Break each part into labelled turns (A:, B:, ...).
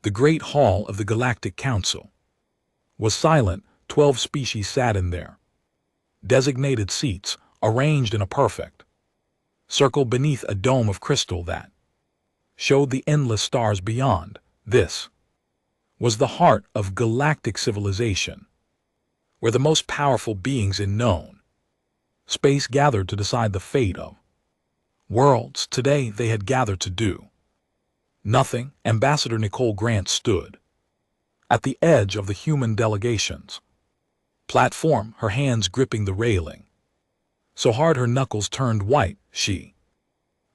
A: The great hall of the Galactic Council was silent. 12 species sat in there. Designated seats, arranged in a perfect circle beneath a dome of crystal that showed the endless stars beyond. This was the heart of galactic civilization, where the most powerful beings in known space gathered to decide the fate of worlds. Today they had gathered to do nothing. Ambassador Nicole Grant stood at the edge of the human delegation's platform, her hands gripping the railing so hard her knuckles turned white. She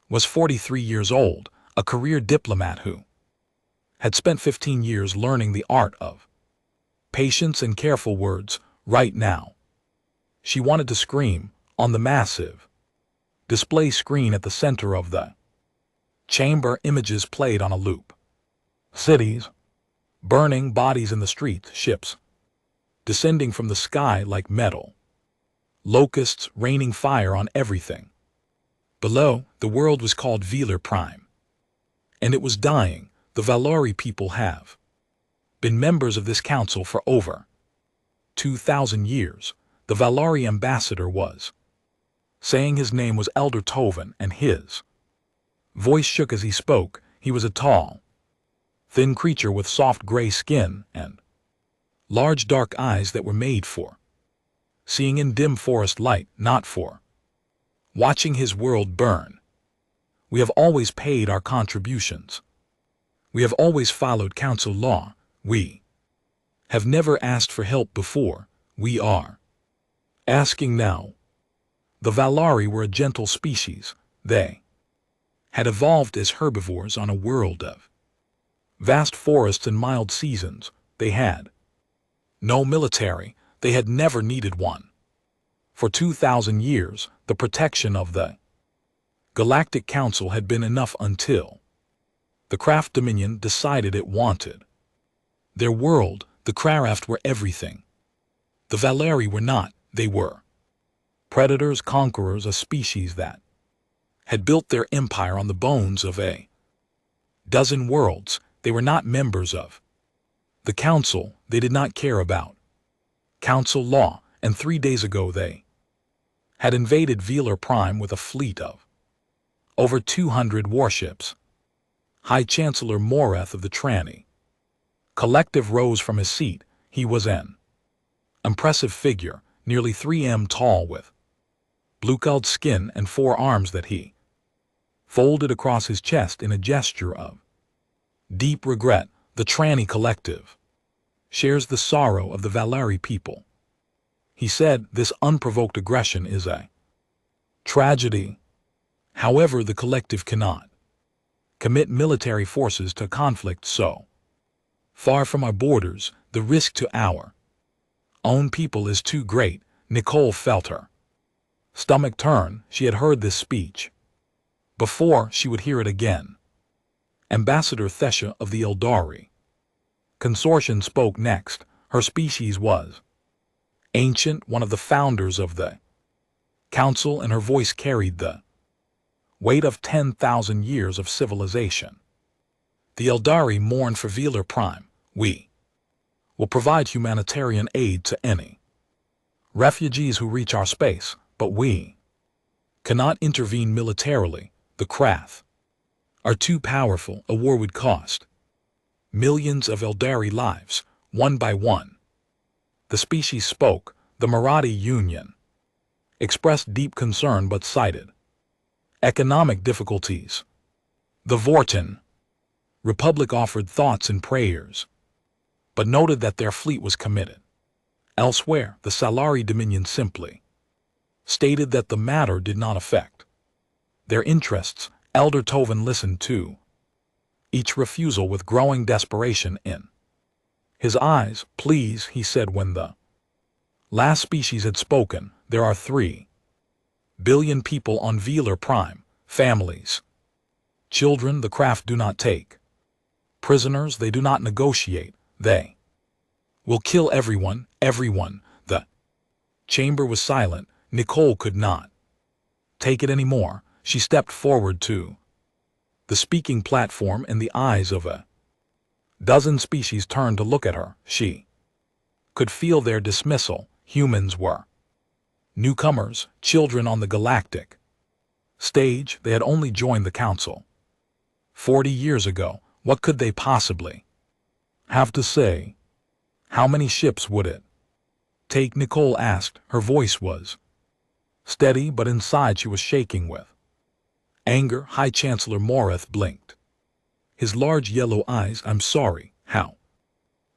A: was 43 years old, a career diplomat who had spent 15 years learning the art of patience and careful words. Right now, she wanted to scream on the massive display screen at the center of the chamber. Images played on a loop. Cities burning, bodies in the streets, ships descending from the sky like metal locusts, raining fire on everything. Below, the world was called Velar Prime, and it was dying. The Valori people have been members of this council for over 2,000 years. The Valori ambassador was saying. His name was Elder Tovan, and his voice shook as he spoke. He was a tall, thin creature with soft gray skin and large dark eyes that were made for seeing in dim forest light, not for watching his world burn. We have always paid our contributions. We have always followed council law. We have never asked for help before. We are asking now. The Valari were a gentle species. They had evolved as herbivores on a world of vast forests and mild seasons. They had no military. They had never needed one. For 2,000 years, the protection of the Galactic Council had been enough until the Craft Dominion decided it wanted their world. The Craft were everything. The Valeri were not. They were predators, conquerors, a species that had built their empire on the bones of a dozen worlds. They were not members of the Council. They did not care about Council law, and 3 days ago they had invaded Velar Prime with a fleet of over 200 warships. High Chancellor Moreth of the Tranny Collective rose from his seat. He was an impressive figure, nearly 3 m tall, with blue-colored skin and 4 arms that he folded across his chest in a gesture of deep regret. The Tranny Collective shares the sorrow of the Valari people. He said, this unprovoked aggression is a tragedy. However, the collective cannot commit military forces to conflict so far from our borders. The risk to our own people is too great. Nicole felt her stomach turn. She had heard this speech before. She would hear it again. Ambassador Thesha of the Eldari Consortium spoke next. Her species was ancient, one of the founders of the council, and her voice carried the weight of 10,000 years of civilization. The Eldari mourn for Velar Prime. We will provide humanitarian aid to any refugees who reach our space, but we cannot intervene militarily. The Krath are too powerful. A war would cost millions of Eldari lives, one by one. The species spoke. The Marathi Union expressed deep concern but cited economic difficulties. The Vorten Republic offered thoughts and prayers, but noted that their fleet was committed. Elsewhere, the Salari Dominion simply stated that the matter did not affect their interests. Elder Tovan listened to each refusal with growing desperation in his eyes. Please, he said when the last species had spoken, there are 3 billion people on Velar Prime, families, children. The Craft do not take prisoners. They do not negotiate. They will kill everyone. The chamber was silent. Nicole could not take it anymore. She stepped forward to the speaking platform, and the eyes of a Dozen species turned to look at her. She could feel their dismissal. Humans were newcomers, children on the galactic stage. They had only joined the council 40 years ago. What could they possibly have to say? How many ships would it take? Nicole asked. Her voice was steady, but inside she was shaking with anger. High Chancellor Morath blinked his large yellow eyes. I'm sorry. How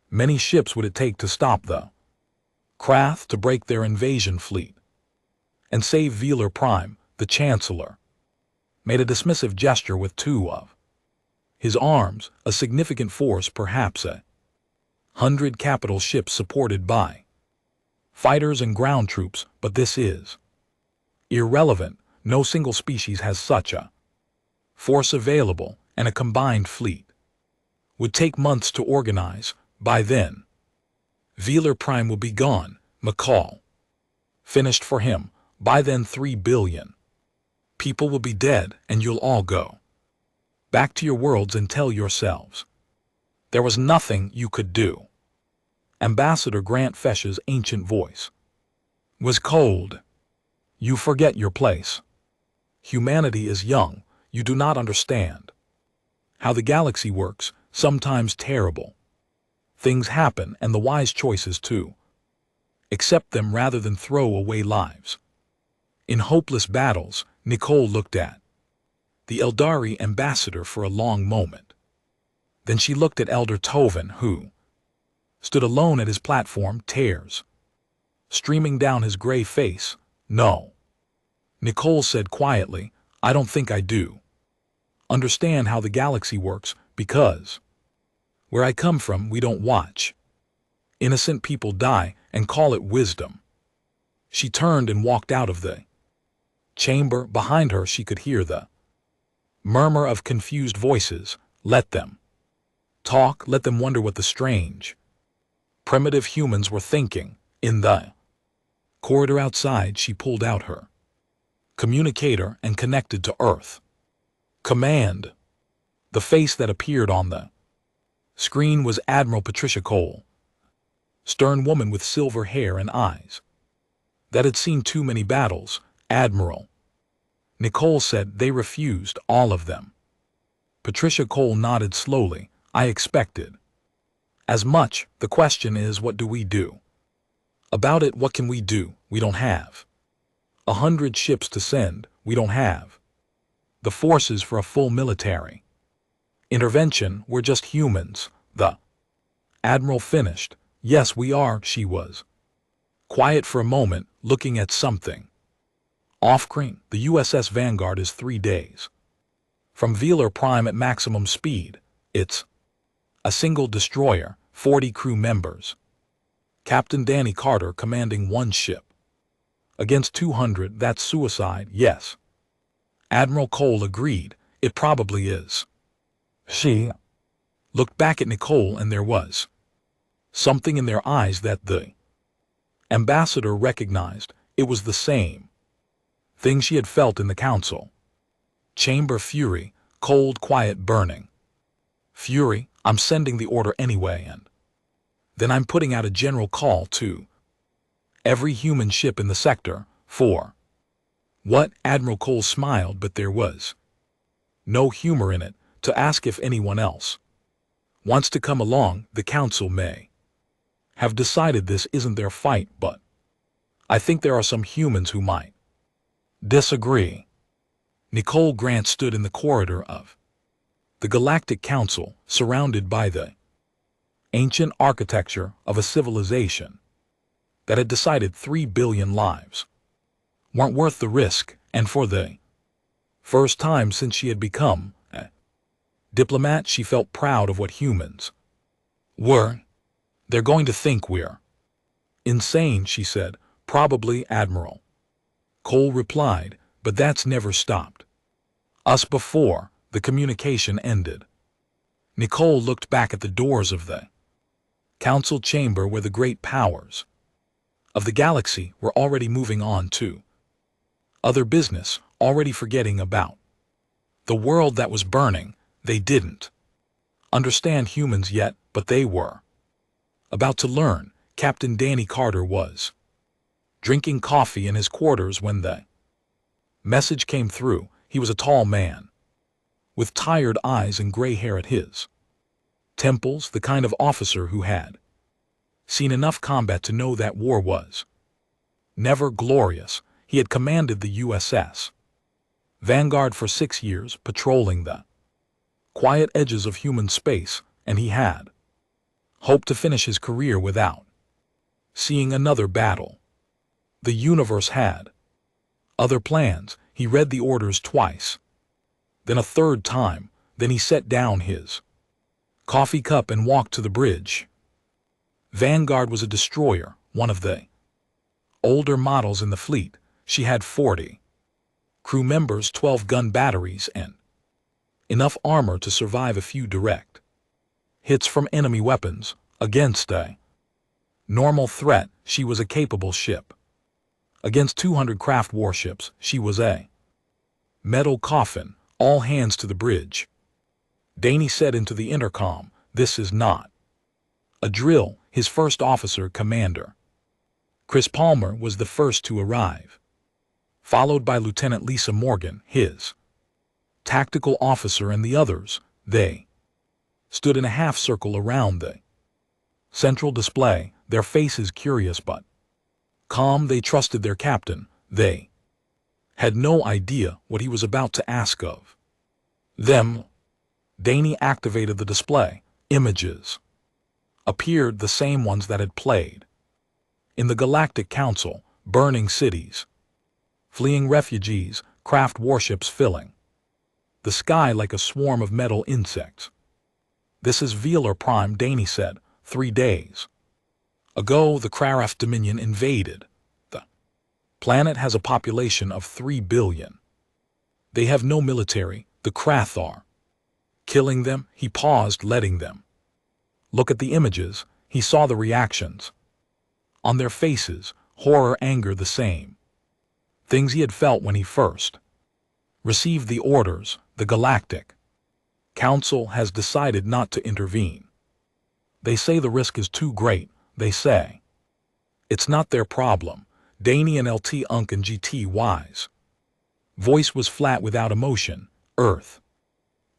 A: many ships would it take to stop the Krath, to break their invasion fleet and save Velar Prime? The Chancellor made a dismissive gesture with two of his arms. A significant force, perhaps 100 capital ships supported by fighters and ground troops, but this is irrelevant. No single species has such a force available, and a combined fleet would take months to organize. By then, Velar Prime will be gone. McCall finished for him. By then 3 billion people will be dead, and you'll all go back to your worlds and tell yourselves there was nothing you could do. Ambassador Grant Fesh's ancient voice was cold. You forget your place. Humanity is young. You do not understand how the galaxy works. Sometimes terrible things happen, and the wise choice is to accept them rather than throw away lives in hopeless battles. Nicole looked at the Eldari ambassador for a long moment. Then she looked at Elder Tovin, who stood alone at his platform, tears streaming down his gray face. No, Nicole said quietly, I don't think I do understand how the galaxy works, because where I come from, we don't watch innocent people die and call it wisdom. She turned and walked out of the chamber. Behind her she could hear the murmur of confused voices. Let them talk, let them wonder what the strange, primitive humans were thinking. In the corridor outside, she pulled out her communicator and connected to Earth. Command. The face that appeared on the screen was Admiral Patricia Cole, stern woman with silver hair and eyes that had seen too many battles. Admiral, Nicole said. They refused, all of them. Patricia Cole nodded slowly. I expected as much. The question is, what do we do about it? What can we do? We don't have 100 ships to send. We don't have the forces for a full military intervention. We're just humans. The Admiral finished. Yes, we are. She was quiet for a moment, looking at something off-screen. The USS Vanguard is 3 days from Velar Prime at maximum speed. It's a single destroyer, 40 crew members. Captain Danny Carter commanding 1 ship against 200. That's suicide. Yes, Admiral Cole agreed. It probably is. She looked back at Nicole, and there was something in their eyes that the ambassador recognized. It was the same thing she had felt in the council chamber. Fury, cold, quiet, burning fury. I'm sending the order anyway, and then I'm putting out a general call to every human ship in the sector. For what? Admiral Cole smiled, but there was no humor in it. To ask if anyone else wants to come along. The council may have decided this isn't their fight, but I think there are some humans who might disagree. Nicole Grant stood in the corridor of the Galactic Council, surrounded by the ancient architecture of a civilization that had decided 3 billion lives weren't worth the risk, and for the first time since she had become a diplomat, she felt proud of what humans were. They're going to think we're insane, she said. Probably, Admiral Cole replied, but that's never stopped us before. The communication ended. Nicole looked back at the doors of the council chamber, where the great powers of the galaxy were already moving on to other business, already forgetting about the world that was burning. They didn't understand humans yet, but they were about to learn. Captain Danny Carter was drinking coffee in his quarters when the message came through. He was a tall man, with tired eyes and gray hair at his temples, the kind of officer who had seen enough combat to know that war was never glorious. He had commanded the USS Vanguard for 6 years, patrolling the quiet edges of human space, and he had hoped to finish his career without seeing another battle. The universe had other plans. He read the orders twice, then a third time. Then he set down his coffee cup and walked to the bridge. Vanguard was a destroyer, one of the older models in the fleet. She had 40 crew members, 12-gun batteries, and enough armor to survive a few direct hits from enemy weapons. Against a normal threat, she was a capable ship. Against 200 craft warships, she was a metal coffin. All hands to the bridge. Danny said into the intercom, "This is not a drill." His first officer, Commander Chris Palmer, was the first to arrive, followed by Lieutenant Lisa Morgan, his tactical officer, and the others. They stood in a half-circle around the central display, their faces curious but calm. They trusted their captain. They had no idea what he was about to ask of them. Danny activated the display. Images appeared, the same ones that had played in the Galactic Council: burning cities, fleeing refugees, craft warships filling the sky like a swarm of metal insects. "This is Velar Prime," Danny said. 3 days ago, the Kraraf Dominion invaded. The planet has a population of 3 billion. They have no military. The Krath are killing them. He paused, letting them look at the images. He saw the reactions on their faces: horror, anger, the same things he had felt when he first received the orders. The Galactic Council has decided not to intervene. They say the risk is too great. They say it's not their problem. Danny and LT Unk and GTY's voice was flat without emotion. Earth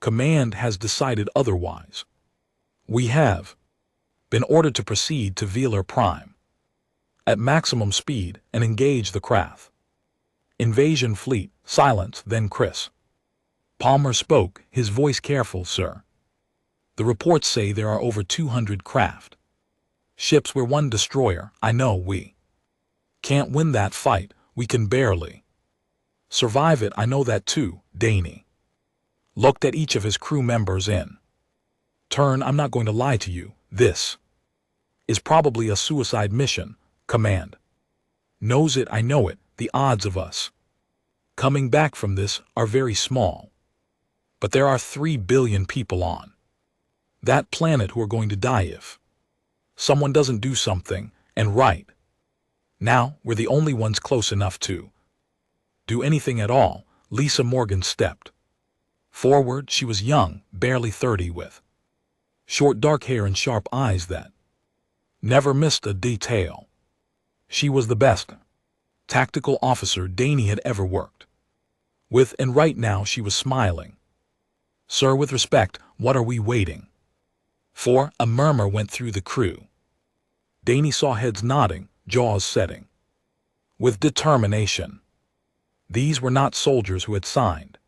A: Command has decided otherwise. We have been ordered to proceed to Velar Prime at maximum speed and engage the Krath invasion fleet. Silence. Then Chris Palmer spoke, his voice careful. "Sir, the reports say there are over 200 craft ships. We're one destroyer. I know we can't win that fight. We can barely survive it. I know that too." Danny looked at each of his crew members in turn. "I'm not going to lie to you. This is probably a suicide mission. Command knows it. I know it. The odds of us coming back from this are very small. But there are 3 billion people on that planet who are going to die if someone doesn't do something, and right now we're the only ones close enough to do anything at all." Lisa Morgan stepped forward. She was young, barely 30, with short dark hair and sharp eyes that never missed a detail. She was the best tactical officer Danny had ever worked with, and right now she was smiling. "Sir, with respect, what are we waiting for?" A murmur went through the crew. Danny saw heads nodding, jaws setting with determination. These were not soldiers who had signed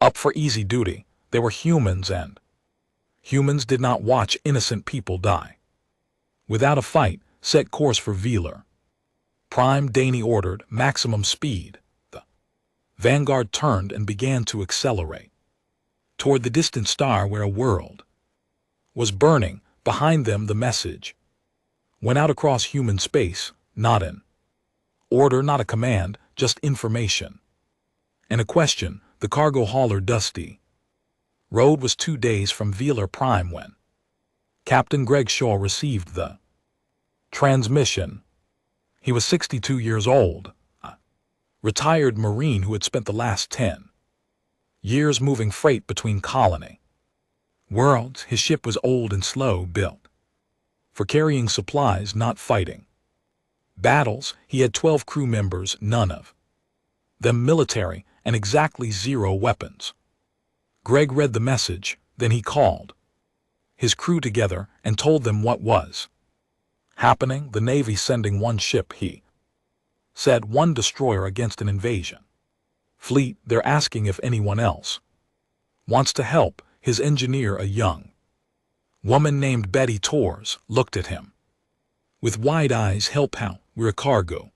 A: up for easy duty. They were humans, and humans did not watch innocent people die without a fight. "Set course for Velar Prime," Danny ordered. "Maximum speed." The Vanguard turned and began to accelerate toward the distant star where a world was burning. Behind them, the message went out across human space. Not an order, not a command, just information and a question. The cargo hauler Dusty Road was 2 days from Velar Prime when Captain Greg Shaw received the transmission. He was 62 years old, a retired Marine who had spent the last 10 years moving freight between colony Worlds, his ship was old and slow built. For carrying supplies, not fighting. Battles, he had 12 crew members, none of them military, and exactly 0 weapons. Greg read the message, then he called his crew together and told them what was happening. The Navy sending 1 ship, he said, 1 destroyer against an invasion fleet. They're asking if anyone else wants to help. His engineer, a young woman named Betty Torres, looked at him with wide eyes. Help how? We're a cargo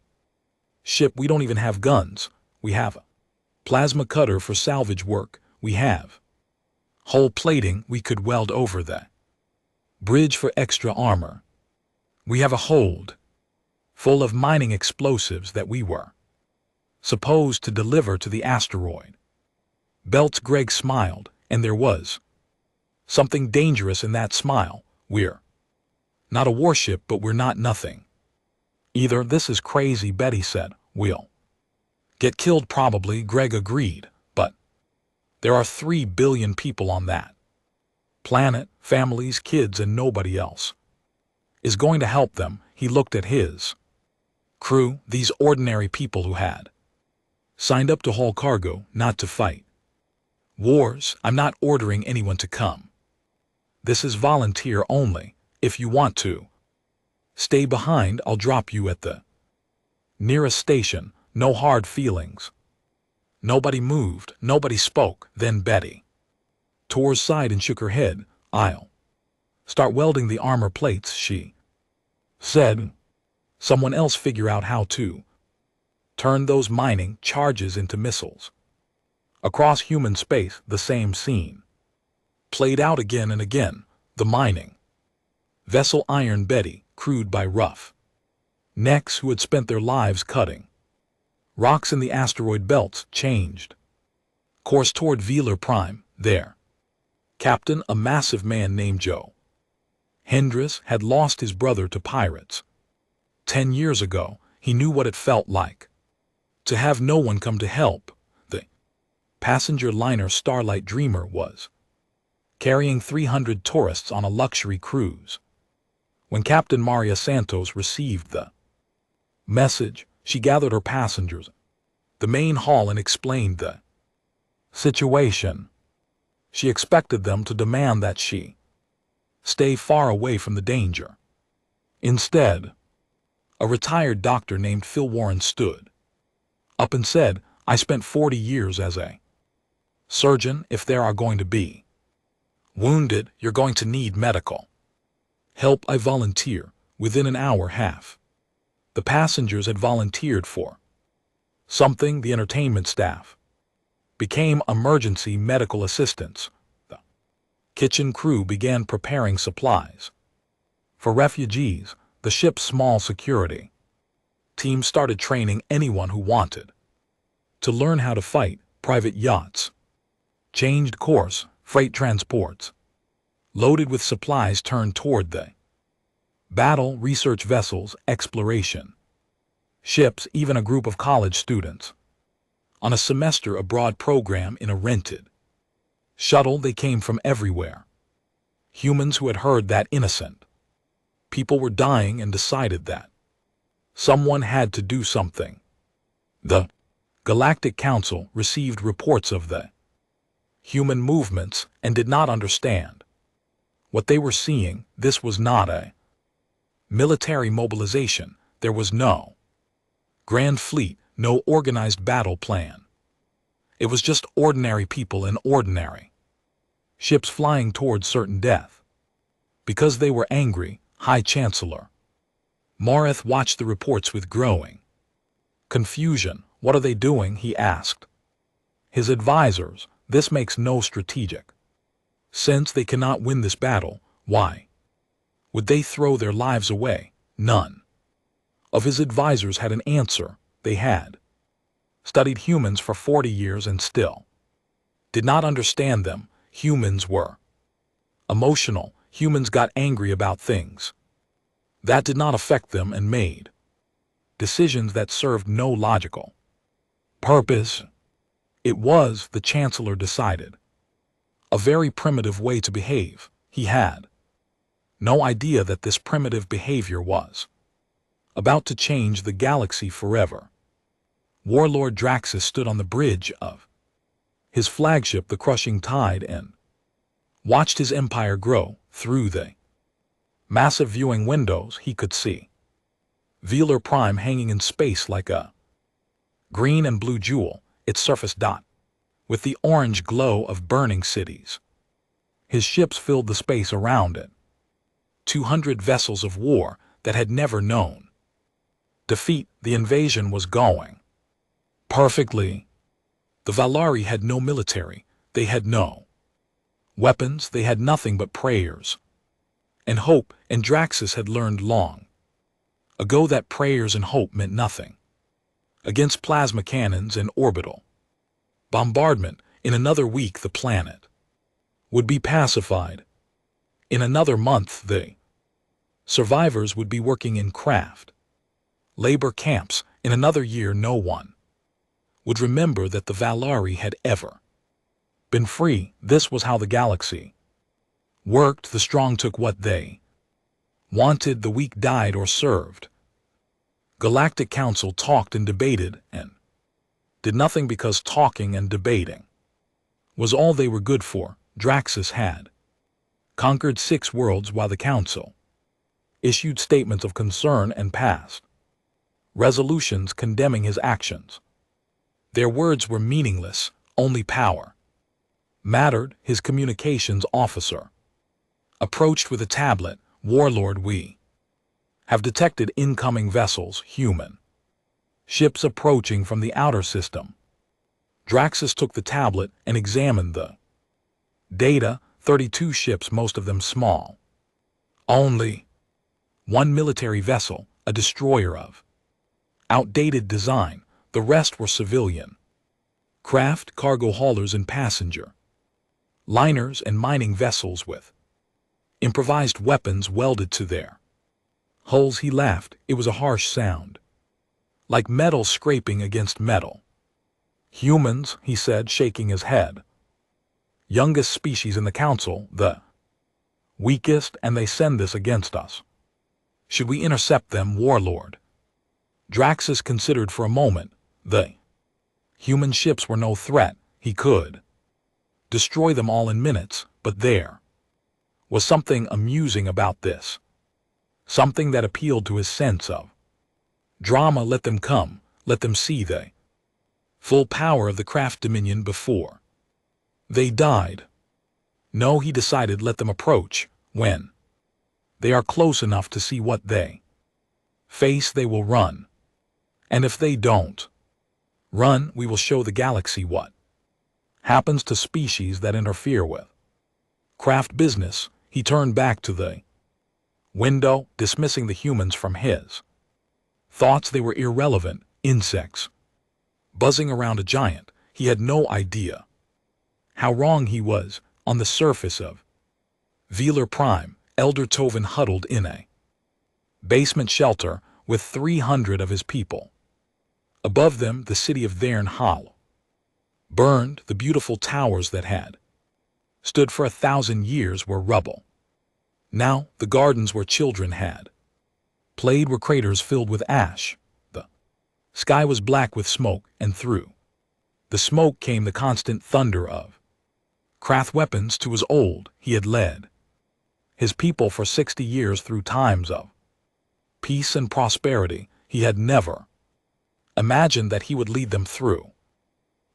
A: ship. We don't even have guns. We have a plasma cutter for salvage work. We have hull plating we could weld over the bridge for extra armor. We have a hold full of mining explosives that we were supposed to deliver to the asteroid belts. Greg smiled, and there was something dangerous in that smile. We're not a warship, but we're not nothing either. This is crazy, Betty said. We'll get killed probably, Greg agreed, but there are 3 billion people on that planet, families, kids, and nobody else is going to help them. He looked at his crew, these ordinary people who had signed up to haul cargo, not to fight wars. I'm not ordering anyone to come. This is volunteer only. If you want to stay behind, I'll drop you at the nearest station. No hard feelings. Nobody moved, nobody spoke. Then Betty Torres sighed and shook her head. I'll start welding the armor plates, she said. Someone else figure out how to turn those mining charges into missiles. Across human space, the same scene played out again and again. The mining vessel Iron Betty, crewed by rough necks who had spent their lives cutting rocks in the asteroid belts, changed course toward Velar Prime. Their captain, a massive man named Joe Hendris, had lost his brother to pirates 10 years ago. He knew what it felt like to have no one come to help. The passenger liner Starlight Dreamer was carrying 300 tourists on a luxury cruise. When Captain Maria Santos received the message, she gathered her passengers the main hall and explained the situation. She expected them to demand that she stay far away from the danger. Instead, a retired doctor named Phil Warren stood up and said, I spent 40 years as a surgeon. If there are going to be wounded, you're going to need medical help. I volunteer. Within an hour half the passengers had volunteered for something. The entertainment staff became emergency medical assistants. The kitchen crew began preparing supplies for refugees. The ship's small security team started training anyone who wanted to learn how to fight. Private yachts changed course. Freight transports loaded with supplies turned toward the battle. Research vessels, exploration ships, even a group of college students on a semester abroad program in a rented shuttle. They came from everywhere. Humans who had heard that innocent people were dying and decided that someone had to do something. The Galactic Council received reports of the human movements and did not understand what they were seeing. This was not a military mobilization. There was no grand fleet, no organized battle plan. It was just ordinary people in ordinary ships flying towards certain death. Because they were angry, High Chancellor Mareth watched the reports with growing confusion. What are they doing? He asked his advisors. This makes no strategic sense. They cannot win this battle. Why would they throw their lives away? None of his advisors had an answer. They had studied humans for 40 years and still did not understand them. Humans were emotional. Humans got angry about things that did not affect them and made decisions that served no logical purpose. It was, the Chancellor decided, A very primitive way to behave. He had no idea that this primitive behavior was about to change the galaxy forever. Warlord Draxus stood on the bridge of his flagship, the Crushing Tide, and watched his empire grow. Through the massive viewing windows, he could see Velar Prime hanging in space like a green and blue jewel, its surface dot with the orange glow of burning cities. His ships filled the space around it. 200 vessels of war that had never known defeat. The invasion was going perfectly. The Valari had no military, they had no weapons, they had nothing but prayers and hope, and Draxus had learned long ago that prayers and hope meant nothing against plasma cannons and orbital bombardment. In another week the planet would be pacified. In another month the survivors would be working in craft labor camps. In another year no one would remember that the Valari had ever been free. This was how the galaxy worked. The strong took what they wanted, the weak died or served. Galactic Council talked and debated and did nothing because talking and debating was all they were good for. Draxus had conquered 6 worlds while the Council issued statements of concern and passed resolutions condemning his actions. Their words were meaningless, only power mattered. His communications officer approached with a tablet. Warlord, we have detected incoming vessels, human ships approaching from the outer system. Draxus took the tablet and examined the data. 32 ships, most of them small. Only 1 military vessel, a destroyer of outdated design. The rest were civilian craft, cargo haulers and passenger liners, and mining vessels with improvised weapons welded to their hulls. He laughed. It was a harsh sound, like metal scraping against metal. Humans, he said, shaking his head. Youngest species in the Council, the weakest, and they send this against us. Should we intercept them, Warlord? Draxus considered for a moment. The human ships were no threat. He could destroy them all in minutes, but there was something amusing about this. Something that appealed to his sense of drama. Let them come. Let them see the full power of the craft dominion before they died. No, he decided, let them approach. When they are close enough to see what they face, they will run. And if they don't run, we will show the galaxy what happens to species that interfere with craft business. He turned back to the window, dismissing the humans from his thoughts. They were irrelevant insects buzzing around a giant. He had no idea how wrong he was. On the surface of Velar Prime, Elder Tovin huddled in a basement shelter with 300 of his people. Above them, the city of Thairn Hall burned. The beautiful towers that had stood for 1,000 years were rubble. Now the gardens where children had played were craters filled with ash. The sky was black with smoke, and through the smoke came the constant thunder of craft weapons. Too was old. He had led his people for 60 years through times of peace and prosperity. He had never imagined that he would lead them through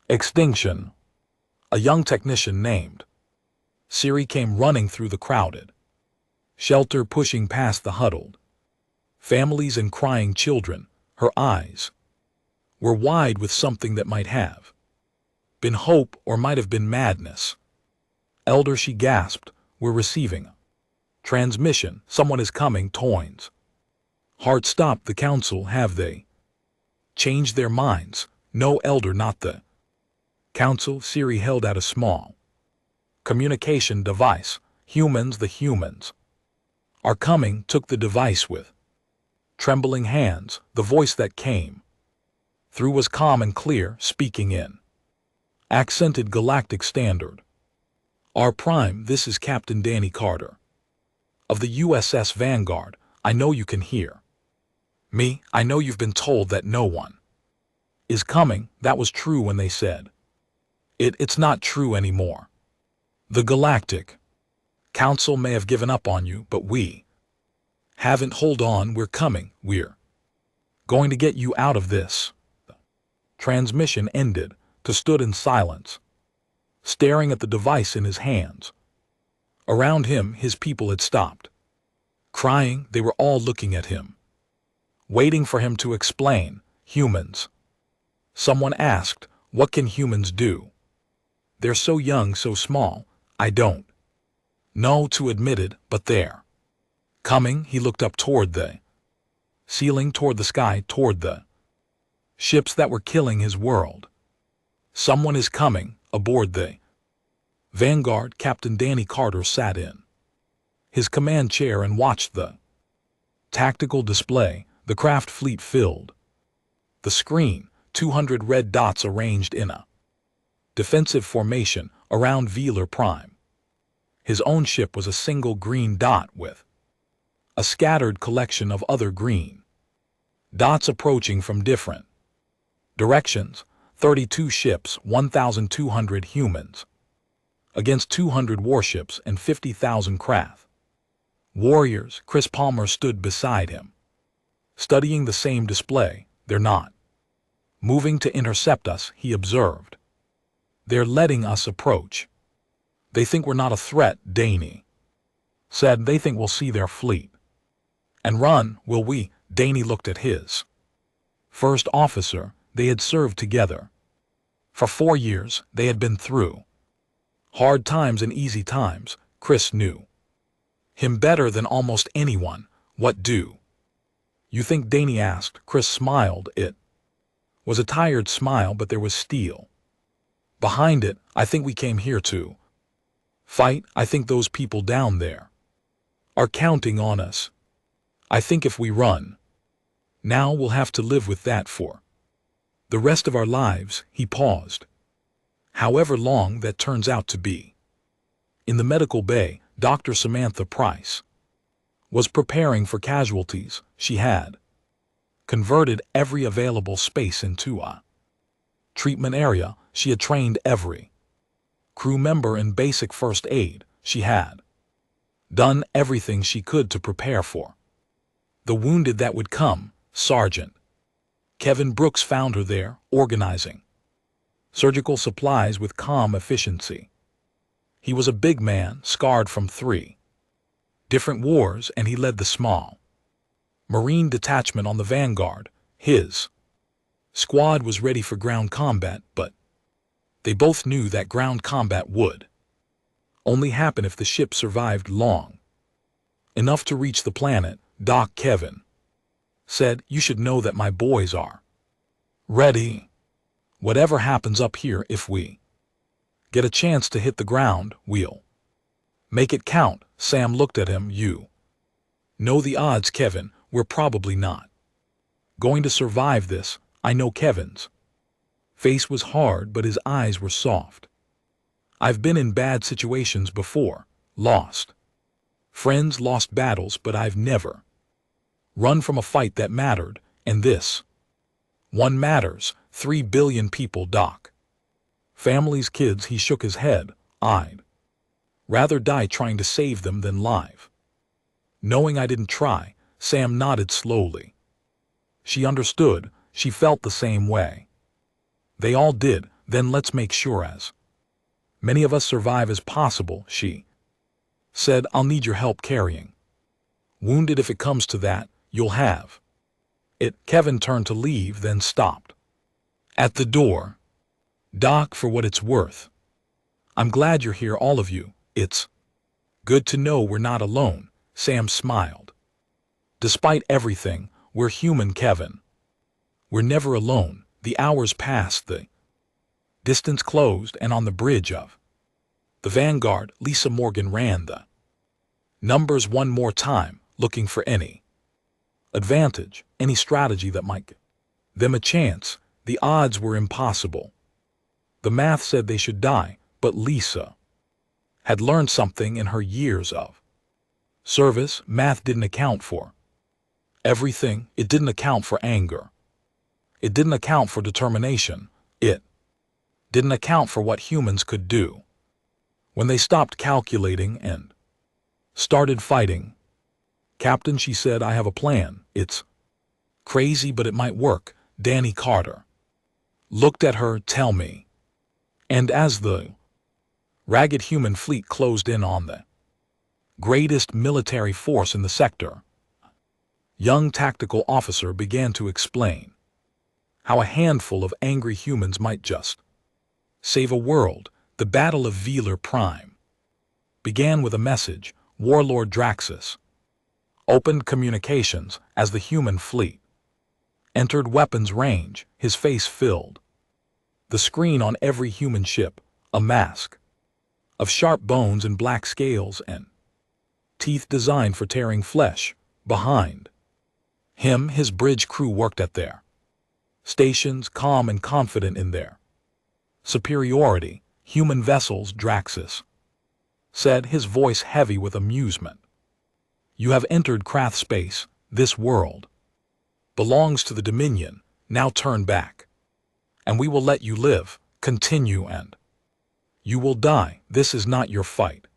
A: extinction. A young technician named Siri came running through the crowded shelter, pushing past the huddled families and crying children. Her eyes were wide with something that might have been hope or might have been madness. Elder, she gasped, we're receiving a transmission. Someone is coming. Toynes heart stopped. The Council, have they changed their minds? No, Elder, not the Council. Siri held out a small communication device. Humans, the humans are coming. Took the device with trembling hands. The voice that came through was calm and clear, speaking in accented galactic standard. Our Prime, this is Captain Danny Carter. Of the USS Vanguard, I know you can hear me. I know you've been told that no one is coming. That was true when they said it's not true anymore. The Galactic Council may have given up on you, but we haven't. Hold on, we're coming. We're going to get you out of this. The transmission ended. He stood in silence, staring at the device in his hands. Around him, his people had stopped crying. They were all looking at him, waiting for him to explain. Humans. Someone asked, what can humans do? They're so young, so small. I don't know to admit it, but they're coming. He looked up toward the ceiling, toward the sky, toward the ships that were killing his world. Someone is coming aboard the Vanguard. Captain Danny Carter sat in his command chair and watched the tactical display. The craft fleet filled the screen, 200 red dots arranged in a defensive formation around Velar Prime. His own ship was a single green dot with a scattered collection of other green dots approaching from different directions. 32 ships, 1,200 humans, against 200 warships and 50,000 craft warriors. Chris Palmer stood beside him, studying the same display. They're not moving to intercept us, he observed. They're letting us approach. They think we're not a threat, Danny said. They think we'll see their fleet and run. Will we? Danny looked at his first officer. They had served together for 4 years. They had been through hard times and easy times. Chris knew him better than almost anyone. What do you think? Danny asked. Chris smiled. It was a tired smile, but there was steel behind it. I think we came here to fight. I think those people down there are counting on us. I think if we run now, we'll have to live with that for the rest of our lives. He paused. However long that turns out to be. In the medical bay, Dr. Samantha Price was preparing for casualties. She had converted every available space into a treatment area. She had trained every crew member in basic first aid. She had done everything she could to prepare for the wounded that would come. Sergeant Kevin Brooks found her there, organizing surgical supplies with calm efficiency. He was a big man, scarred from 3 different wars, and he led the small Marine detachment on the Vanguard. His squad was ready for ground combat, but they both knew that ground combat would only happen if the ship survived long enough to reach the planet. Doc Kevin said, you should know that my boys are ready. Whatever happens up here, if we get a chance to hit the ground, we'll make it count. Sam looked at him. You know the odds, Kevin. We're probably not going to survive this. I know. Kevin's face was hard, but his eyes were soft. I've been in bad situations before, lost friends, lost battles, but I've never run from a fight that mattered, and this one matters. 3 billion people, Doc. Families, kids. He shook his head. I'd rather die trying to save them than live knowing I didn't try. Sam nodded slowly. She understood. She felt the same way. They all did. Then let's make sure as many of us survive as possible, she said. I'll need your help carrying wounded. If it comes to that, you'll have it. Kevin turned to leave, then stopped at the door. Doc, for what it's worth, I'm glad you're here, all of you. It's good to know we're not alone. Sam smiled. Despite everything, we're human, Kevin. We're never alone. The hours passed, the distance closed, and on the bridge of the Vanguard, Lisa Morgan ran the numbers one more time, looking for any advantage, any strategy that might give them a chance. The odds were impossible. The math said they should die, but Lisa had learned something in her years of service math didn't account for. Everything, it didn't account for anger. It didn't account for determination. It didn't account for what humans could do when they stopped calculating and started fighting. Captain, she said, I have a plan. It's crazy, but it might work. Danny Carter looked at her. Tell me. And as the ragged human fleet closed in on the greatest military force in the sector, young tactical officer began to explain how a handful of angry humans might just save a world. The Battle of Velar Prime began with a message. Warlord Draxus opened communications as the human fleet entered weapons range, his face filled the screen on every human ship, a mask of sharp bones and black scales and teeth designed for tearing flesh. Behind him, his bridge crew worked at their stations, calm and confident in their superiority. Human vessels, Draxus said, his voice heavy with amusement. You have entered Krath space. This world belongs to the Dominion. Now turn back, and we will let you live. Continue, and you will die. This is not your fight.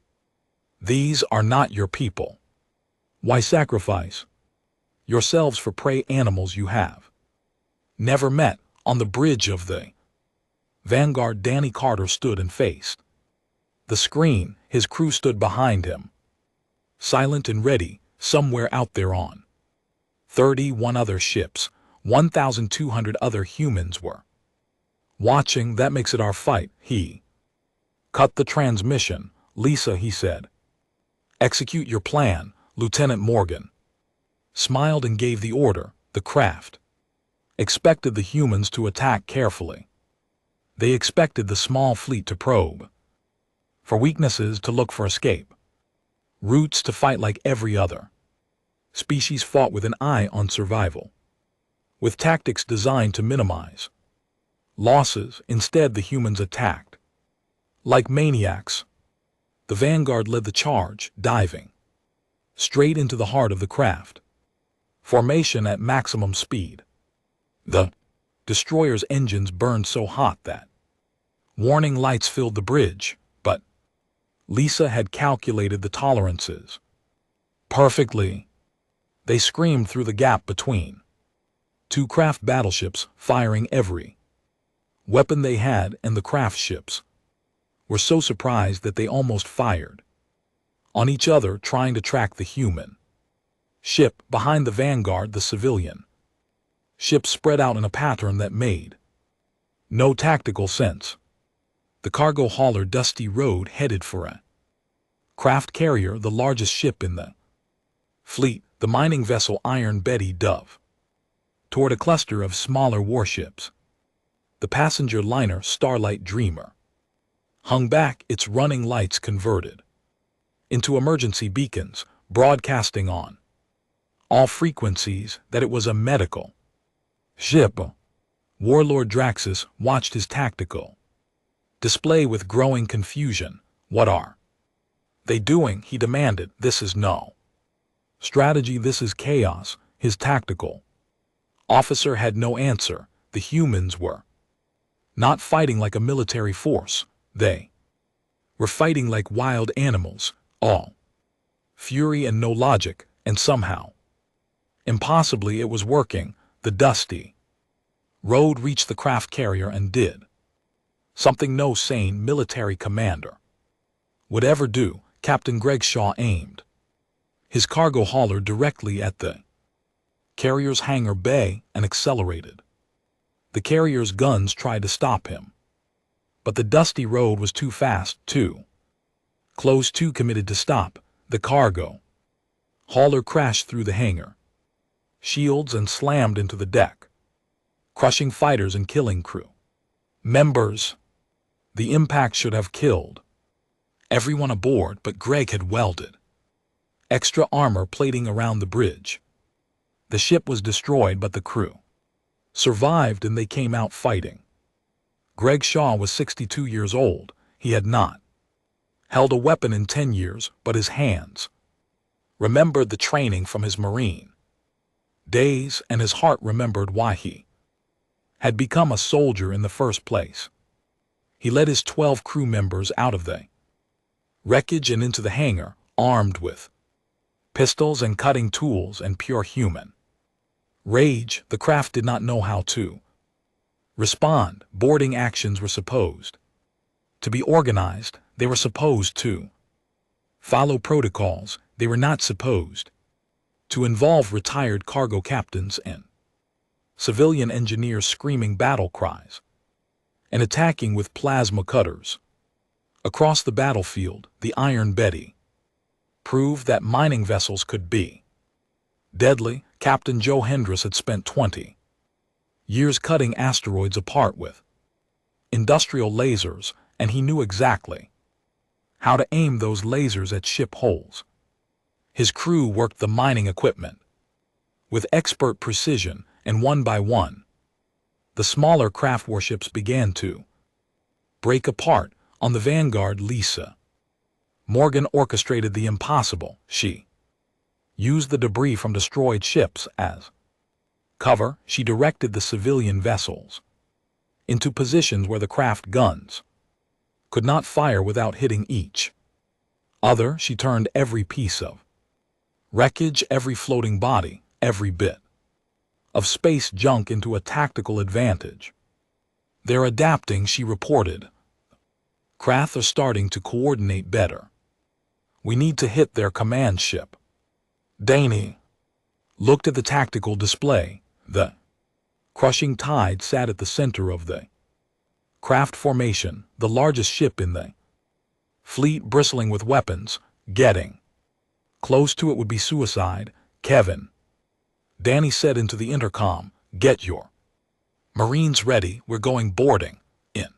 A: These are not your people. Why sacrifice yourselves for prey animals you have never met? On the bridge of the Vanguard, Danny Carter stood and faced the screen. His crew stood behind him, silent and ready. Somewhere out there on 31 other ships, 1,200 other humans were watching. That makes it our fight. He cut the transmission. Lisa, he said, execute your plan. Lieutenant Morgan smiled and gave the order. The craft expected the humans to attack carefully. They expected the small fleet to probe for weaknesses, to look for escape routes, to fight like every other species fought, with an eye on survival, with tactics designed to minimize losses. Instead, the humans attacked like maniacs. The Vanguard led the charge, diving straight into the heart of the craft. Formation at maximum speed. The destroyer's engines burned so hot that warning lights filled the bridge, but Lisa had calculated the tolerances perfectly. They screamed through the gap between two craft battleships, firing every weapon they had, and the craft ships were so surprised that they almost fired on each other, trying to track the human ship. Behind the Vanguard, the civilian ships spread out in a pattern that made no tactical sense. The cargo hauler Dusty Road headed for a craft carrier, the largest ship in the fleet. The mining vessel Iron Betty Dove toward a cluster of smaller warships. The passenger liner Starlight Dreamer hung back, its running lights converted into emergency beacons, broadcasting on all frequencies that it was a medical ship. Warlord Draxus watched his tactical display with growing confusion. What are they doing? He demanded. This is no strategy, this is chaos. His tactical officer had no answer. The humans were not fighting like a military force. They were fighting like wild animals, all fury and no logic, and somehow, impossibly, it was working. The Dusty Road reached the craft carrier and did something no sane military commander would ever do. Captain Greg Shaw aimed his cargo hauler directly at the carrier's hangar bay and accelerated. The carrier's guns tried to stop him, but the Dusty Road was too fast, too close, too committed to stop. The cargo hauler crashed through the hangar shields and slammed into the deck, crushing fighters and killing crew members. The impact should have killed everyone aboard, but Greg had welded extra armor plating around the bridge. The ship was destroyed, but the crew survived, and they came out fighting. Greg Shaw was 62 years old. He had not held a weapon in 10 years, but his hands remembered the training from his Marine days, and his heart remembered why he had become a soldier in the first place. He led his 12 crew members out of the wreckage and into the hangar, armed with pistols and cutting tools and pure human rage. The craft did not know how to respond. Boarding actions were supposed to be organized. They were supposed to follow protocols. They were not supposed to involve retired cargo captains and civilian engineers screaming battle cries and attacking with plasma cutters. Across the battlefield, the Iron Betty proved that mining vessels could be deadly. Captain Joe Hendris had spent 20 years cutting asteroids apart with industrial lasers, and he knew exactly how to aim those lasers at ship hulls. His crew worked the mining equipment with expert precision, and one by one, the smaller craft warships began to break apart. On the Vanguard, Lisa Morgan orchestrated the impossible. She used the debris from destroyed ships as cover. She directed the civilian vessels into positions where the craft guns could not fire without hitting each other. She turned every piece of wreckage, every floating body, every bit of space junk into a tactical advantage. They're adapting, she reported. Craft are starting to coordinate better. We need to hit their command ship. Danny looked at the tactical display. The crushing tide sat at the center of the craft formation, the largest ship in the fleet, bristling with weapons. Getting close to it would be suicide. Kevin, Danny said into the intercom, "Get your Marines ready. We're going boarding." In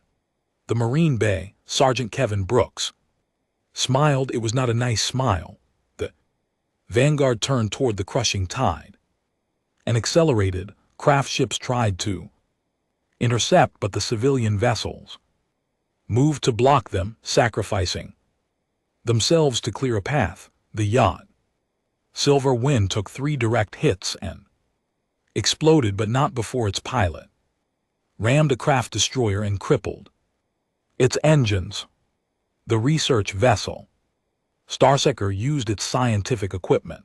A: the Marine Bay, Sergeant Kevin Brooks smiled. It was not a nice smile. The Vanguard turned toward the crushing tide and accelerated. Craft ships tried to intercept, but the civilian vessels moved to block them, sacrificing themselves to clear a path. The yacht Silver Wind took 3 direct hits and exploded, but not before its pilot rammed a craft destroyer and crippled its engines. The research vessel Starseeker used its scientific equipment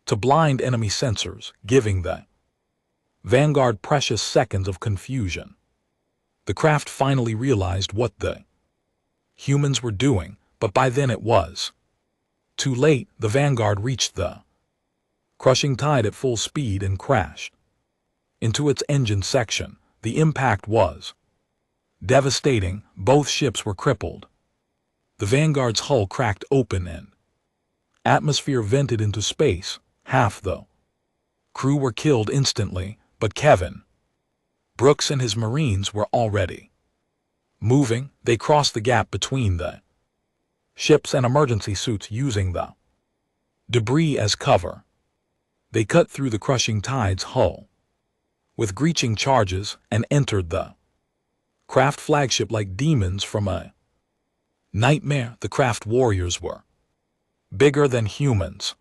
A: to blind enemy sensors, giving the Vanguard precious seconds of confusion. The craft finally realized what the humans were doing, but by then it was too late. The Vanguard reached the crushing tide at full speed and crashed into its engine section. The impact was devastating. Both ships were crippled. The Vanguard's hull cracked open and atmosphere vented into space. Half the crew were killed instantly, but Kevin Brooks and his Marines were already moving. They crossed the gap between the ships and emergency suits, using the debris as cover. They cut through the crushing tide's hull with breaching charges and entered the craft flagship like demons from a nightmare. The craft warriors were bigger than humans.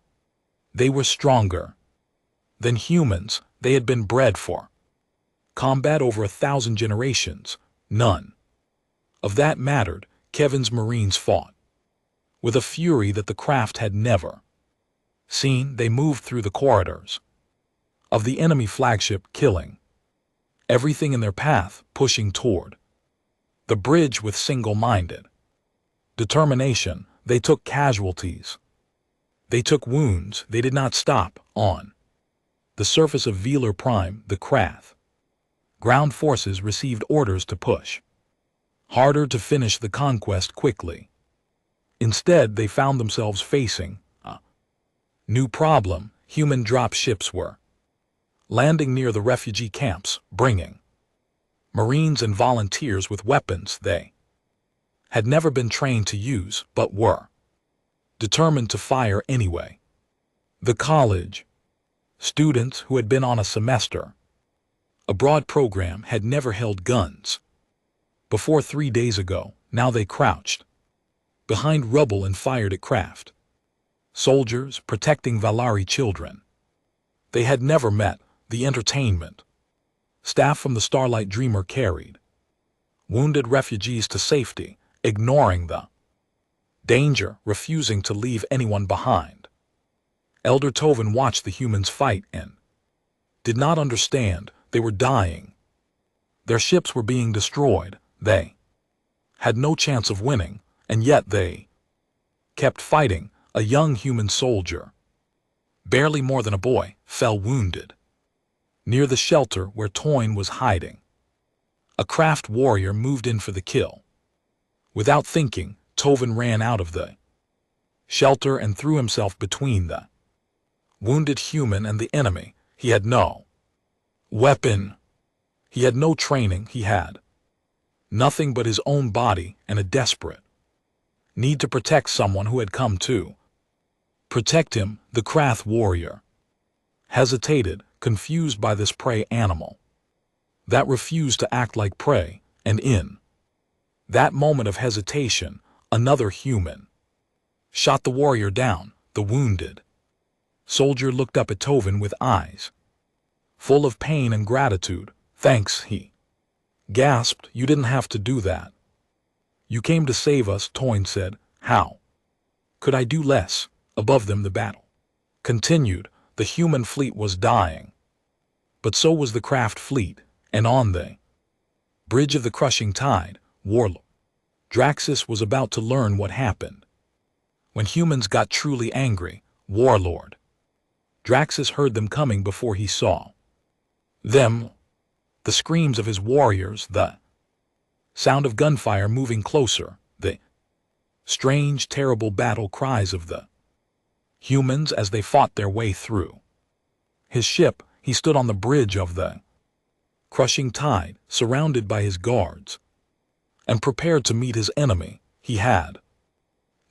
A: They were stronger than humans. They had been bred for combat over 1,000 generations. None of that mattered. Kevin's Marines fought with a fury that the craft had never seen. They moved through the corridors of the enemy flagship, killing everything in their path, pushing toward the bridge with single-minded determination. They took casualties. They took wounds. They did not stop. On the surface of Velar Prime, the craft ground forces received orders to push harder, to finish the conquest quickly. Instead, they found themselves facing a new problem. Human drop ships were landing near the refugee camps, bringing Marines and volunteers with weapons they had never been trained to use, but were determined to fire anyway. The college students who had been on a semester abroad program had never held guns before 3 days ago. Now they crouched behind rubble and fired at craft. Soldiers protecting Valari children. They had never met the entertainment. Staff from the Starlight Dreamer carried wounded refugees to safety, ignoring the danger, refusing to leave anyone behind. Elder Tovin watched the humans fight and did not understand. They were dying. Their ships were being destroyed. They had no chance of winning, and yet they kept fighting. A young human soldier, barely more than a boy, fell wounded near the shelter where Toyn was hiding. A craft warrior moved in for the kill. Without thinking, Tovin ran out of the shelter and threw himself between the wounded human and the enemy. He had no weapon. He had no training. He had nothing but his own body and a desperate need to protect someone who had come to protect him. The craft warrior hesitated, confused by this prey animal that refused to act like prey, and in that moment of hesitation, another human shot the warrior down. The wounded soldier looked up at Tovin with eyes full of pain and gratitude. "Thanks," he gasped. "You didn't have to do that. You came to save us," Toyn said. "How could I do less?" Above them the battle continued. The human fleet was dying, but so was the craft fleet, and on the bridge of the crushing tide, Warlord Draxus was about to learn what happened. When humans got truly angry, Warlord Draxus heard them coming before he saw them. The screams of his warriors, the sound of gunfire moving closer, the strange, terrible battle cries of the humans as they fought their way through his ship. He stood on the bridge of the crushing tide, surrounded by his guards, and prepared to meet his enemy. He had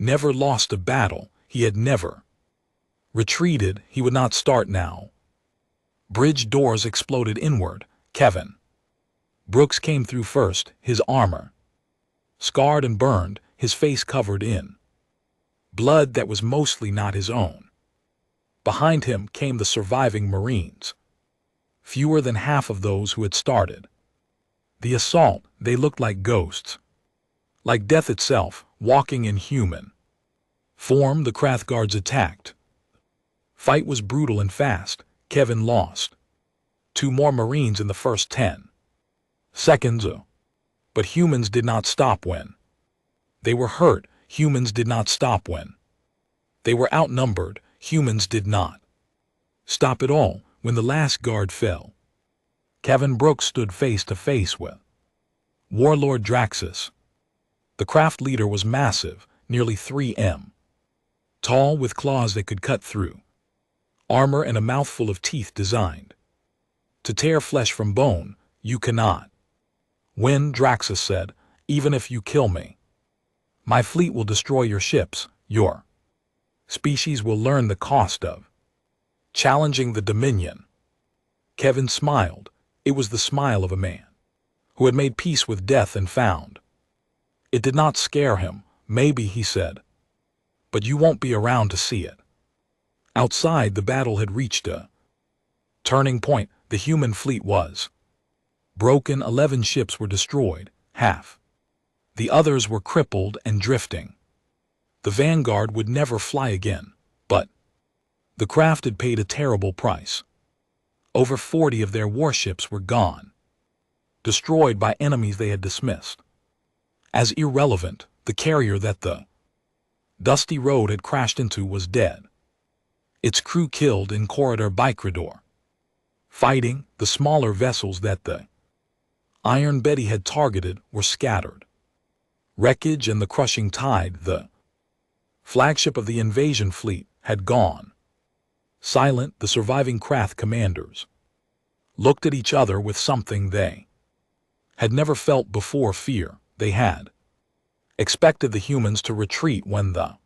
A: never lost a battle. He had never retreated. He would not start now. Bridge doors exploded inward. Kevin Brooks came through first, his armor scarred and burned, his face covered in blood that was mostly not his own. Behind him came the surviving Marines, fewer than half of those who had started the assault. They looked like ghosts, like death itself, walking in human form. The Krath guards attacked. Fight was brutal and fast. Kevin lost 2 more Marines in the first 10 seconds. But humans did not stop when they were hurt. Humans did not stop when they were outnumbered. Humans did not stop at all. When the last guard fell, Kevin Brooks stood face to face with Warlord Draxus. The craft leader was massive, nearly 3 m tall, with claws that could cut through armor and a mouthful of teeth designed to tear flesh from bone. "You cannot win," Draxus said. "Even if you kill me, my fleet will destroy your ships. Your species will learn the cost of challenging the Dominion." Kevin smiled. It was the smile of a man who had made peace with death and found it did not scare him. "Maybe," he said, "but you won't be around to see it." Outside, the battle had reached a turning point. The human fleet was broken. 11 ships were destroyed, half the others were crippled and drifting. The Vanguard would never fly again, but the craft had paid a terrible price. Over 40 of their warships were gone, destroyed by enemies they had dismissed as irrelevant. The carrier that the dusty road had crashed into was dead, its crew killed in Corridor Bicredor, fighting. The smaller vessels that the Iron Betty had targeted were scattered. Wreckage and the crushing tide, the flagship of the invasion fleet, had gone. Silent, the surviving Krath commanders looked at each other with something they had never felt before: fear. They had expected the humans to retreat when the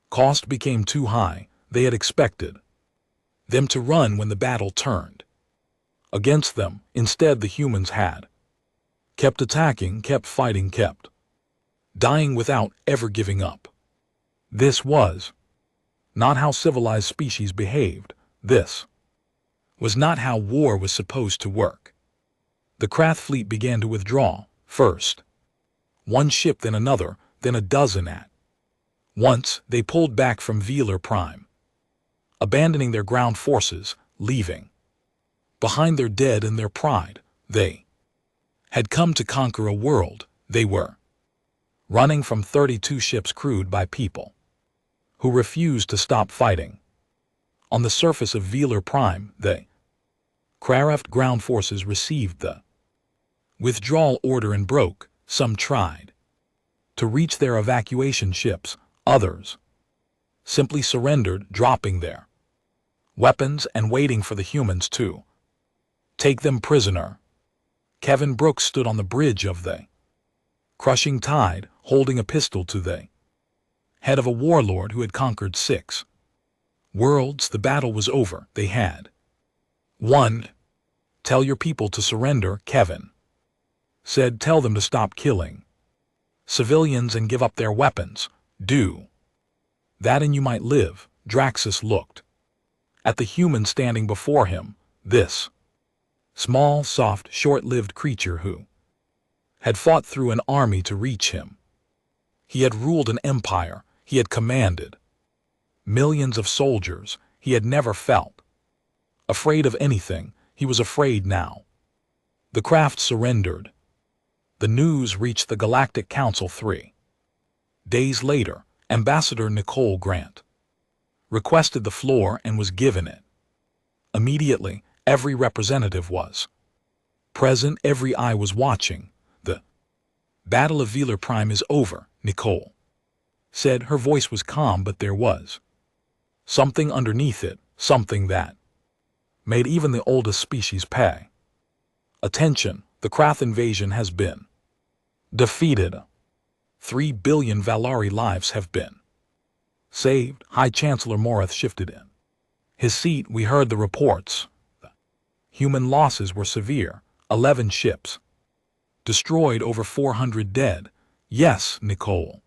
A: cost became too high. They had expected them to run when the battle turned against them. Instead, the humans had kept attacking, kept fighting, kept dying without ever giving up. This was not how civilized species behaved. This was not how war was supposed to work. The Krath fleet began to withdraw, first one ship, then another, then a dozen at once. They pulled back from Velar Prime, abandoning their ground forces, leaving behind their dead and their pride. They had come to conquer a world. They were running from 32 ships crewed by people who refused to stop fighting. On the surface of Velar Prime, the Kraft ground forces received the withdrawal order and broke. Some tried to reach their evacuation ships, others simply surrendered, dropping their weapons and waiting for the humans to take them prisoner. Kevin Brooks stood on the bridge of the crushing tide, holding a pistol to the head of a warlord who had conquered 6 worlds. The battle was over. They had won. Tell your people to surrender, Kevin said. Tell them to stop killing civilians and give up their weapons. Do that and you might live. Draxus looked at the human standing before him, this small, soft, short-lived creature who had fought through an army to reach him. He had ruled an empire. He had commanded millions of soldiers. He had never felt afraid of anything. He was afraid now. The craft surrendered. The news reached the Galactic Council 3 days later. Ambassador Nicole Grant requested the floor and was given it. Immediately, every representative was present. Every eye was watching. The Battle of Velar Prime is over, Nicole said. Her voice was calm, but there was something underneath it, something that made even the oldest species pay attention. The Krath invasion has been defeated. 3 billion Valari lives have been saved. High Chancellor Morath shifted in his seat. We heard the reports. The human losses were severe. 11 ships destroyed, over 400 dead. Yes, Nicole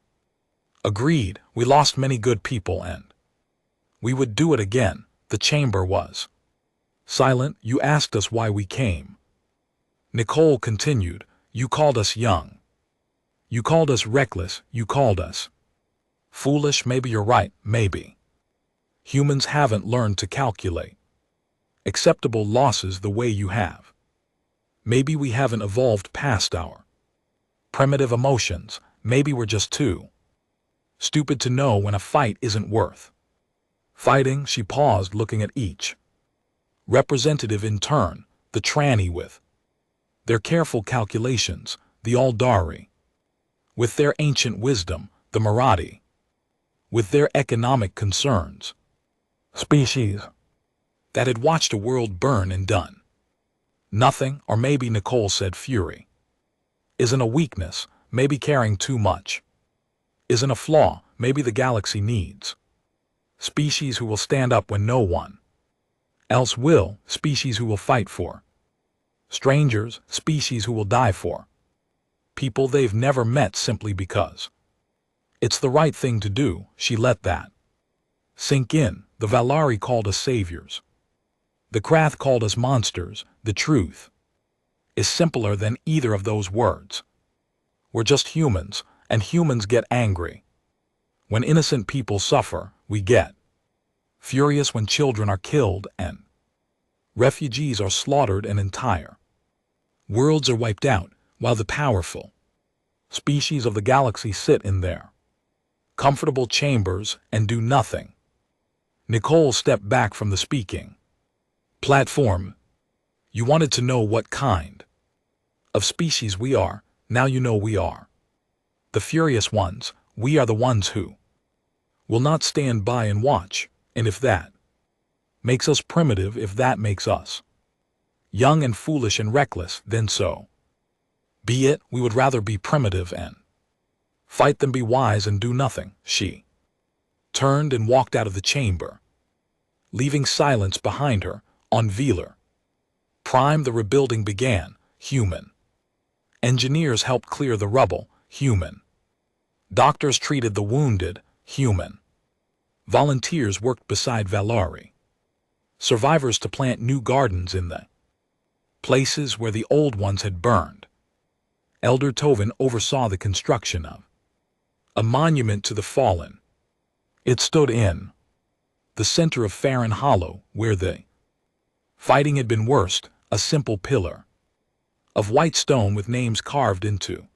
A: agreed. We lost many good people and we would do it again. The chamber was silent. You asked us why we came. Nicole continued. You called us young. You called us reckless. You called us foolish. Maybe you're right. Maybe humans haven't learned to calculate acceptable losses the way you have. Maybe we haven't evolved past our primitive emotions. Maybe we're just too stupid to know when a fight isn't worth fighting. She paused, looking at each representative in turn. The tranny with their careful calculations, the Aldari with their ancient wisdom, the Marathi with their economic concerns, species that had watched a world burn and done nothing. Or maybe, Nicole said, fury isn't a weakness. Maybe caring too much isn't a flaw. Maybe the galaxy needs species who will stand up when no one else will, species who will fight for strangers, species who will die for people they've never met simply because it's the right thing to do. She let that sink in. The Valari called us saviors. The Krath called us monsters. The truth is simpler than either of those words. We're just humans, and humans get angry when innocent people suffer. We get furious when children are killed and refugees are slaughtered and entire worlds are wiped out, while the powerful species of the galaxy sit in their comfortable chambers and do nothing. Nicole stepped back from the speaking platform. You wanted to know what kind of species we are. Now you know we are the furious ones. We are the ones who will not stand by and watch. And if that makes us primitive, if that makes us young and foolish and reckless, then so be it. We would rather be primitive and fight than be wise and do nothing. She turned and walked out of the chamber, leaving silence behind her. On Velar Prime, the rebuilding began. Human engineers helped clear the rubble. Human Doctors treated the wounded, human. Volunteers worked beside Valari. Survivors to plant new gardens in the places where the old ones had burned. Elder Tovin oversaw the construction of a monument to the fallen. It stood in the center of Farron Hollow, where the fighting had been worst, a simple pillar of white stone with names carved into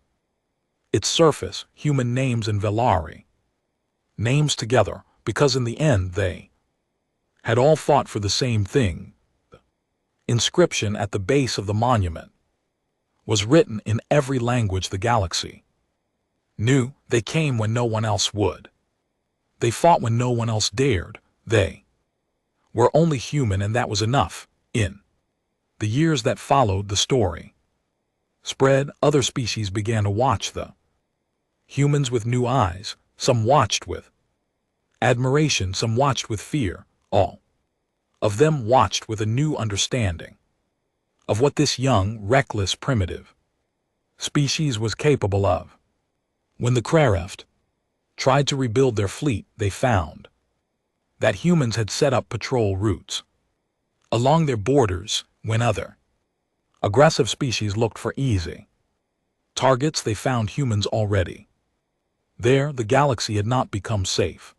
A: its surface, human names and Valari names together, because in the end they had all fought for the same thing. The inscription at the base of the monument was written in every language the galaxy knew. They came when no one else would. They fought when no one else dared. They were only human, and that was enough. In the years that followed, the story spread. Other species began to watch the humans with new eyes. Some watched with admiration, some watched with fear. All of them watched with a new understanding of what this young, reckless, primitive species was capable of. When the Krareft tried to rebuild their fleet, they found that humans had set up patrol routes along their borders when other aggressive species looked for easy targets. They found humans already there. The galaxy had not become safe,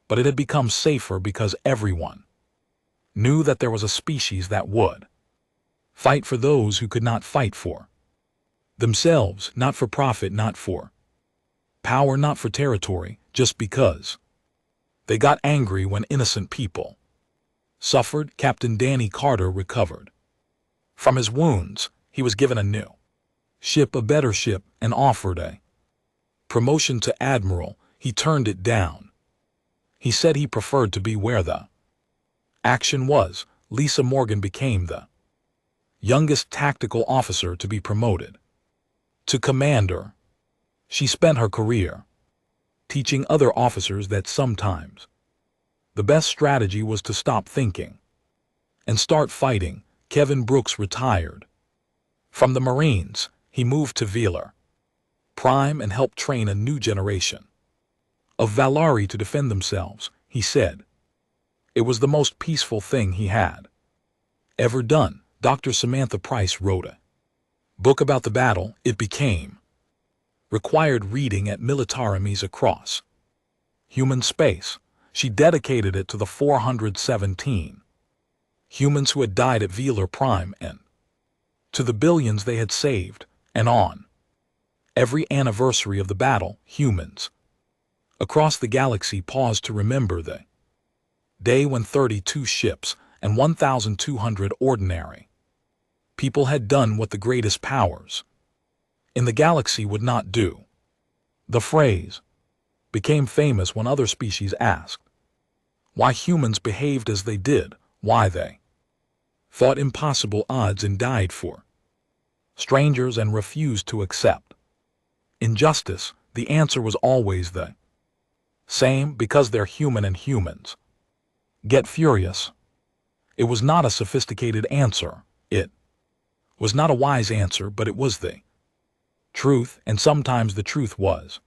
A: but it had become safer because everyone knew that there was a species that would fight for those who could not fight for themselves, not for profit, not for power, not for territory, just because they got angry when innocent people suffered. Captain Danny Carter recovered from his wounds. He was given a new ship, a better ship, and offered a promotion to admiral. He turned it down. He said he preferred to be where the action was. Lisa Morgan became the youngest tactical officer to be promoted to commander. She spent her career teaching other officers that sometimes the best strategy was to stop thinking and start fighting. Kevin Brooks retired from the Marines. He moved to Velar Prime and helped train a new generation of Valari to defend themselves. He said it was the most peaceful thing he had ever done. Dr. Samantha Price wrote a book about the battle. It became required reading at militaries across human space. She dedicated it to the 417 humans who had died at Velar Prime and to the billions they had saved. And on every anniversary of the battle, humans across the galaxy paused to remember the day when 32 ships and 1,200 ordinary people had done what the greatest powers in the galaxy would not do. The phrase became famous when other species asked why humans behaved as they did, why they fought impossible odds and died for strangers and refused to accept injustice. The answer was always the same: because they're human and humans get furious. It was not a sophisticated answer. It was not a wise answer, but it was the truth, and sometimes the truth was